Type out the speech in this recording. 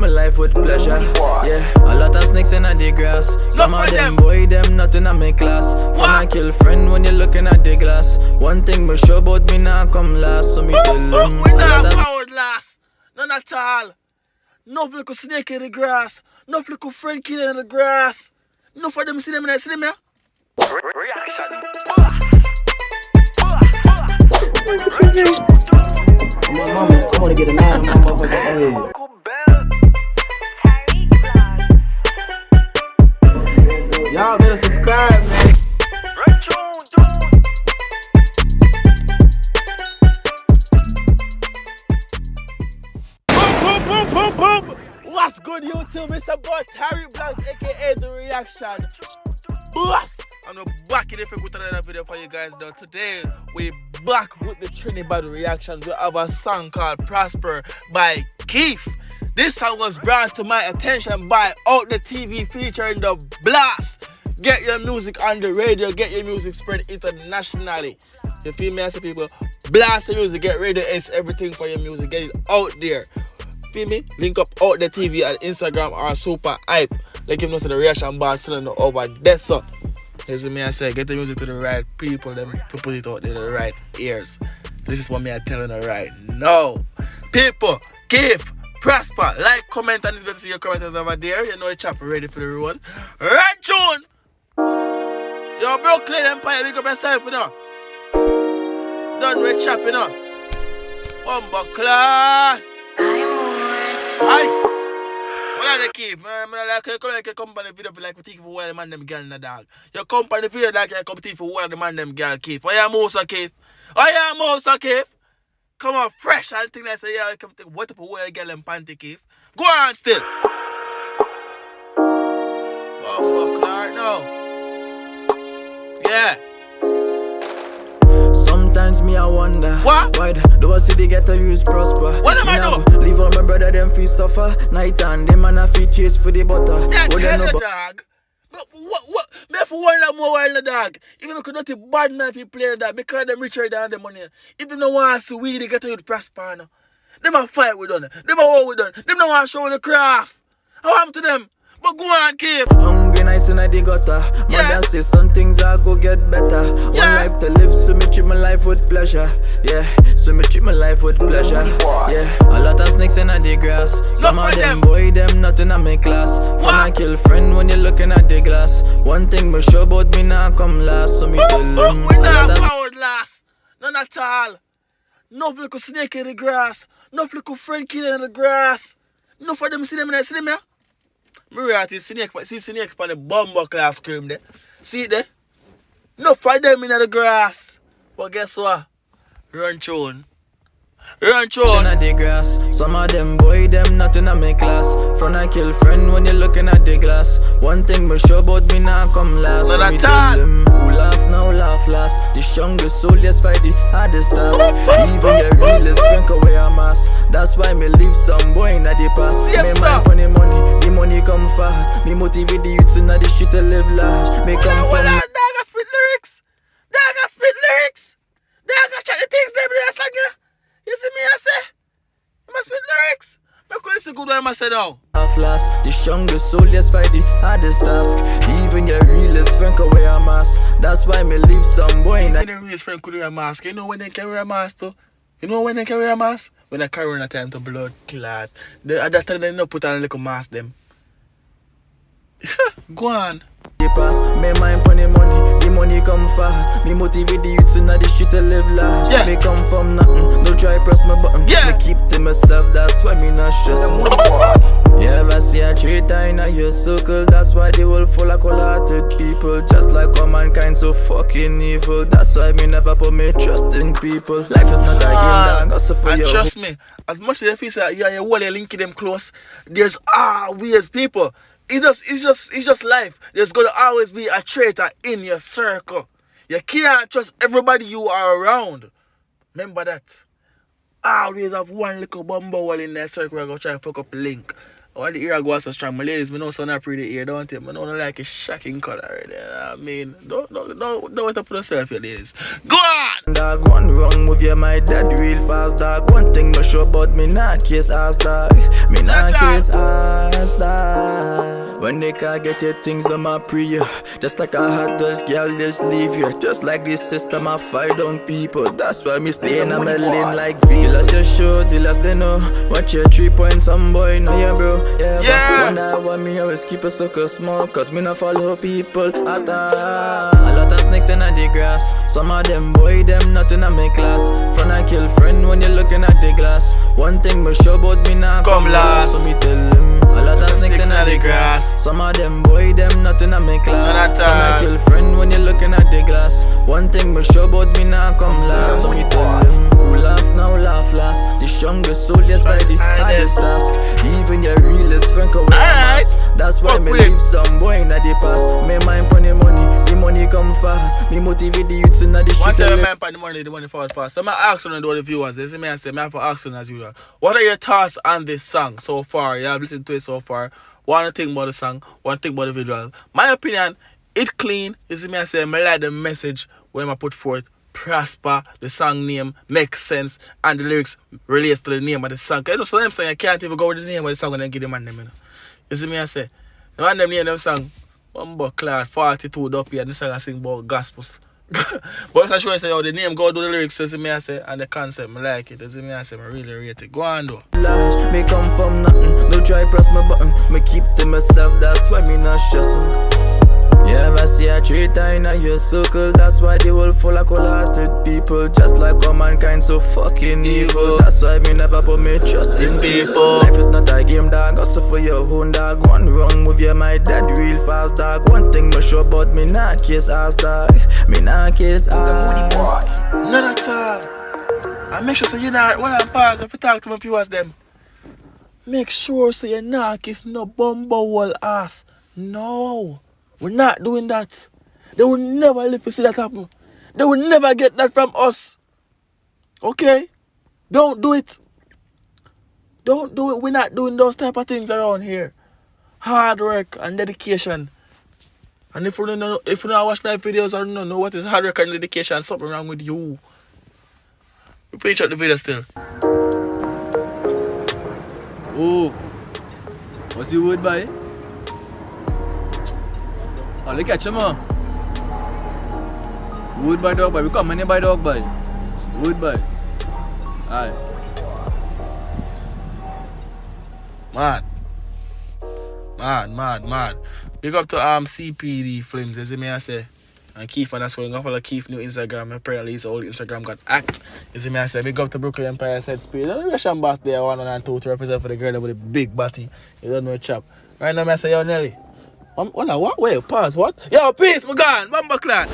my life with pleasure. Yeah, a lot of snakes in the grass. Some of them boy, them nothing in my class. When I kill friend when you're looking at the glass. One thing me sure about me now come last. So me tell them we not powered last. None at all. No little snake in the grass. No little friend killing in the grass. No for them see them here. Reaction. I wanna get a line on my motherfucking head. Y'all better subscribe, man. Boom. What's good, YouTube? Mr. Boy Terry Blanks, aka The Reaction. Boss! I'm back in with another video for you guys now. Today, we're back with the Trinidad reactions. We have a song called Prosper by Keith. This song was brought to my attention by Out the TV featuring The Blast. Get your music on the radio, get your music spread internationally. You feel me? I say people, blast the music, get radio, it's everything for your music, get it out there. Feel me? Link up Out the TV at Instagram or Super Hype. Like you know, so the reaction bar selling over there, so. Here's what me I say, get the music to the right people, them to put it out there to the right ears. This is what me I telling you right now. People, Keith, Prosper, like, comment, and it's good to see your comments over there. You know the chopper ready for the road. Right, June! Yo, Brooklyn Empire, big up yourself, you know. Done with chopping, you know. Bumbleclaw. Ice. What are they keep? Man, like you company video for like take for one of the man them girl in the dog. Your company video like you come take for one of the man them girl Keith. Why you mouse Keith? Come on, fresh. I think they say yeah, you come take what up a one girl in panty Keith. Go on still. Bumbleclaw now. Yeah. Sometimes me I wonder why do I see they get to use Prosper? What am I doing? Leave all my brother them feel suffer. Night and them and I feel chase for the butter. Yeah, tell the dog. But what? Me for one of more while the dog. Even if you not bad man if you play that because them richer than the money. If they don't want to see we they get to use Prosper now. Them a fight with done. Them a war with done. Them don't want to show the craft. How am to them? But go on, Keith. Hungry nights in the gutter. Mother say some things I go get better. One life to live, so me treat my life with pleasure. Yeah, so me treat my life with pleasure. Yeah, a lot of snakes in the grass. Some of them boy, them nothing in my class. When I kill friend when you're looking at the glass. One thing me sure about me now come last. So me tell them we not powered last. None at all. No little snake in the grass. No little friend killing in the grass. No for them see them here. Me right see snake on the Bumbleclaw scream there. See it there? No for them in the grass. But guess what? Run tune. in the grass. Some of them boy, them nothing in my class. Front I kill friend when you're looking at the glass. One thing me sure about me now come last. So me tell them who laugh now laugh last. The strongest soldiers fight the hardest task. Even the realest think away a mask. That's why me leave some boy in the past. Me mind on the money come fast. Me motivate the youths in the street to live large. Me come from Dog a spit lyrics. Dog a chat the things them in the song. You see me I say? You must spit lyrics. I couldn't see good one I say now. Last, the strongest soldiers fight the hardest task. Even your realest friend can wear a mask. That's why me leave some boy in the realest friend could wear a mask. You know when they can wear a mask too? You know when they can wear a mask? When they carry on a time to blood clot. At that time they not put on a little mask them. Go on. Pass, me mind pon the money come fast. Me motivate the youths in the street to live large. Me come from nothing, don't try press my button. Me keep to myself, that's why me not stressing. You ever see a traitor in your circle? That's why they all full of cold-hearted people. Just like all mankind so fucking evil. That's why me never put me trust in people. Life is not a game, dog. And trust me, as much as you feel like you're linking them close, there's always people. It's just life. There's gonna always be a traitor in your circle. You can't trust everybody you are around. Remember that. Always have one little bumble in that circle where I go try to fuck up link. When the ear goes so strong, my ladies, me know so not pretty ear, don't you? I know like a shocking color. I mean, don't wait up for yourself, you ladies. Go on! Dog, one wrong with you, my dad real fast, dog. One thing me sure about me, not kiss ass, dog. Me not kiss ass. money can't get your things on my prayer. Just like a hot dust, girl, just leave here. Just like this system, I fight on people. That's why me stay in a lane like Villas. You show the last they know. Watch your 3 points, some boy know ya, bro. Yeah. One I want me always keep a sucker small, cause me not follow people at all. A lot of snakes in the grass. Some of them boy, them nothing in my class. Friend I kill friend when you're looking at the glass. One thing me sure about me now come last. So me tell him, a lot of snakes in the grass. Some of them boy, them nothing in my class. Friend I kill friend when you're looking at the glass. One thing me sure about me now come last. So me tell him, who laugh now laugh last. The strongest soldiers fight the hardest task. Even your realest friend can wear a mask. That's why me leave some boy in the past. Me mind pon the money come fast. Me motivate the youths in the street. Once I mind pon the money fall fast. So I ask on the viewers, you see me and say, I have to ask on as usual. What are your thoughts on this song so far? You have listened to it so far. One thing about the song, one thing about the visual. My opinion, it clean. You see me and say, I like the message when I put forth. Prosper, the song name makes sense, and the lyrics relates to the name of the song. You know, so I'm saying I can't even go with the name of the song and then give them a name. You know? You see me I say, the man them name them song, Bumbo Clad 42 up here, and the song I sing about gospels. But I sure say, yo, the name go do the lyrics, you see me I say, and the concept, I like it. You see me I say, I really rate it. Go on though. Me come from nothing, don't try press my button. Me keep to myself, that's why me not stressing. You ever see a traitor in your circle? That's why they will full of cold-hearted people. Just like all mankind so fucking evil. That's why me never put me trust in people. Life is not a game, dog. Also for your own dog. One wrong move, you might dead real fast, dog. One thing me sure about me not kiss ass, dog. Me not kiss ass. None at all. I make sure so you're not, when I'm paused, if you talk to my viewers them, make sure so you're not kiss no bumble ass. No. We're not doing that. They will never live to see that happen. They will never get that from us. Okay? Don't do it. Don't do it. We're not doing those type of things around here. Hard work and dedication. And if you don't watch my videos or don't know what is hard work and dedication, something wrong with you. You finish out the video still. Oh. What's your word by? Oh, look at you, man. Wood by dog boy. We come money by dog boy. Wood by. Aye. Mad. Big up to CPD Flames, you see me I say. And Keith, and that's why I'm going to follow Keith new Instagram. Apparently his old Instagram got hacked. You see me I say. Big up to Brooklyn Empire Set Speed. The Russian boss there, 1 and 2 to represent for the girl with the big body. You don't know chap. Right now I say, yo Nelly. What? Wait, pause, what? Yo, peace, my God, Bumbo Clad.